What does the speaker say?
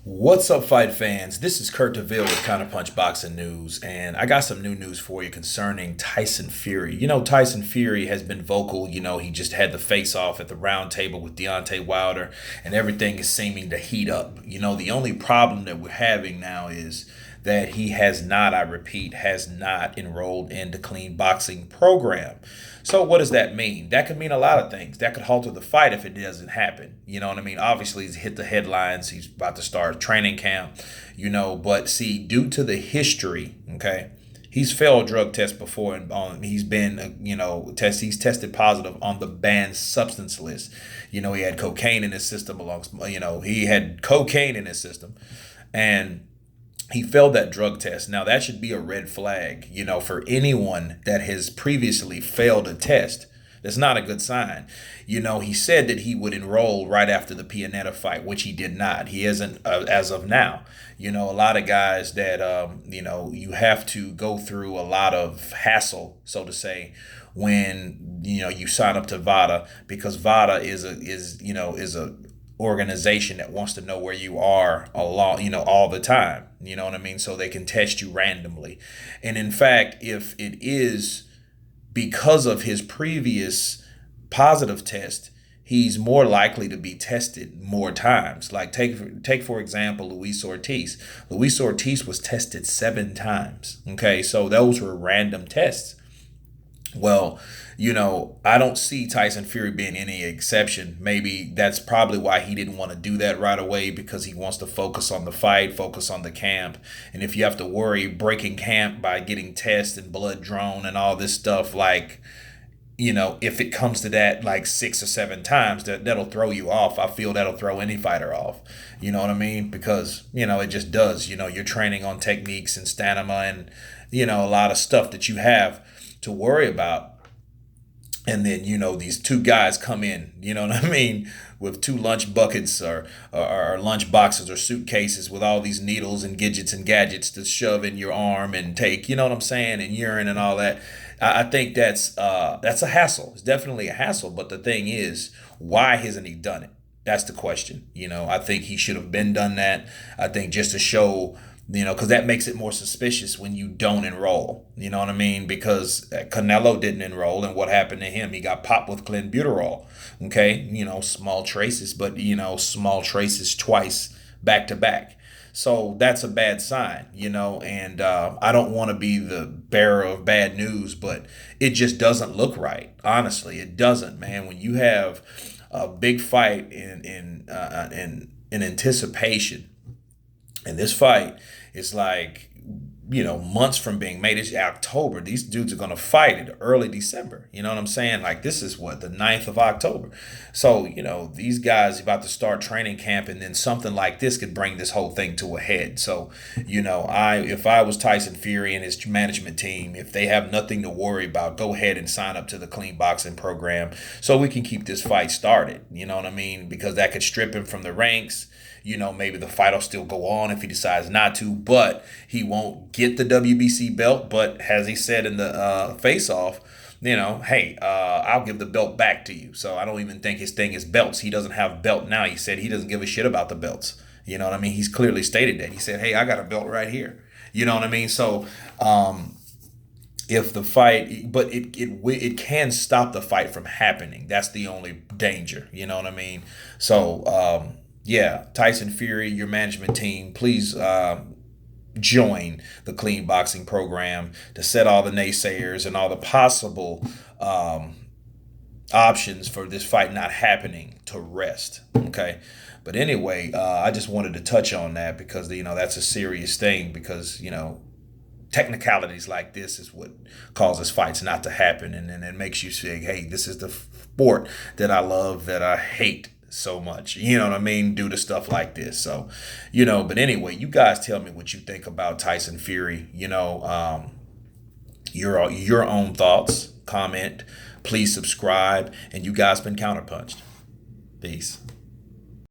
What's up, fight fans? This is Kurt DeVille with Counterpunch Boxing News, and I got some new news for you concerning Tyson Fury. Tyson Fury has been vocal. He just had the face off at the round table with Deontay Wilder, and everything is seeming to heat up. The only problem that we're having now is that he has not, I repeat, has not enrolled in the clean boxing program. So what does that mean? That could mean a lot of things. That could halter the fight if it doesn't happen. You know what I mean? Obviously, he's hit the headlines. He's about to start training camp, but see, due to the history, okay, he's failed drug tests before, and he's been, he's tested positive on the banned substance list. He had cocaine in his system he had cocaine in his system, and he failed that drug test. Now that should be a red flag, for anyone that has previously failed a test. That's not a good sign. He said that he would enroll right after the Pianeta fight, which he did not. He isn't as of now. A lot of guys that, you have to go through a lot of hassle, so to say, when, you sign up to VADA, because VADA is a organization that wants to know where you are all the time. You know what I mean? So they can test you randomly. And in fact, if it is because of his previous positive test, he's more likely to be tested more times. Like take for example, Luis Ortiz. Luis Ortiz was tested 7 times. Okay, so those were random tests. Well, I don't see Tyson Fury being any exception. Maybe that's probably why he didn't want to do that right away, because he wants to focus on the fight, focus on the camp. And if you have to worry breaking camp by getting tests and blood drawn and all this stuff, like, if it comes to that like 6 or 7 times, that'll throw you off. I feel that'll throw any fighter off. You know what I mean? Because, it just does. You're training on techniques and stamina and, a lot of stuff that you have to worry about. And then, these two guys come in, with 2 lunch buckets or lunch boxes or suitcases with all these needles and gadgets to shove in your arm and take, you know what I'm saying, and urine and all that. I think that's a hassle. It's definitely a hassle. But the thing is, why hasn't he done it? That's the question. I think he should have been done that. I think just to show, because that makes it more suspicious when you don't enroll. You know what I mean? Because Canelo didn't enroll, and what happened to him? He got popped with clenbuterol. Okay, small traces, but small traces twice back to back. So that's a bad sign, and I don't want to be the bearer of bad news, but it just doesn't look right. Honestly, it doesn't, man. When you have a big fight in anticipation, and this fight is like, months from being made. It's October. These dudes are going to fight in early December. You know what I'm saying? Like, this is what, the 9th of October. So, these guys about to start training camp, and then something like this could bring this whole thing to a head. So, if I was Tyson Fury and his management team, if they have nothing to worry about, go ahead and sign up to the clean boxing program so we can keep this fight started. You know what I mean? Because that could strip him from the ranks. Maybe the fight will still go on if he decides not to, but he won't get the WBC belt. But as he said in the face-off, hey, I'll give the belt back to you. So I don't even think his thing is belts. He doesn't have belt now. He said he doesn't give a shit about the belts. You know what I mean? He's clearly stated that. He said, hey, I got a belt right here. You know what I mean? So if the fight, but it can stop the fight from happening. That's the only danger. You know what I mean? So, yeah, Tyson Fury, your management team, please join the clean boxing program to set all the naysayers and all the possible options for this fight not happening to rest. Okay. But anyway, I just wanted to touch on that because, that's a serious thing, because, technicalities like this is what causes fights not to happen. And then it makes you say, hey, this is the sport that I love, that I hate so much, you know what I mean, due to stuff like this. So, but anyway, you guys tell me what you think about Tyson Fury. Your own thoughts, comment, please subscribe, and you guys been counterpunched. Peace.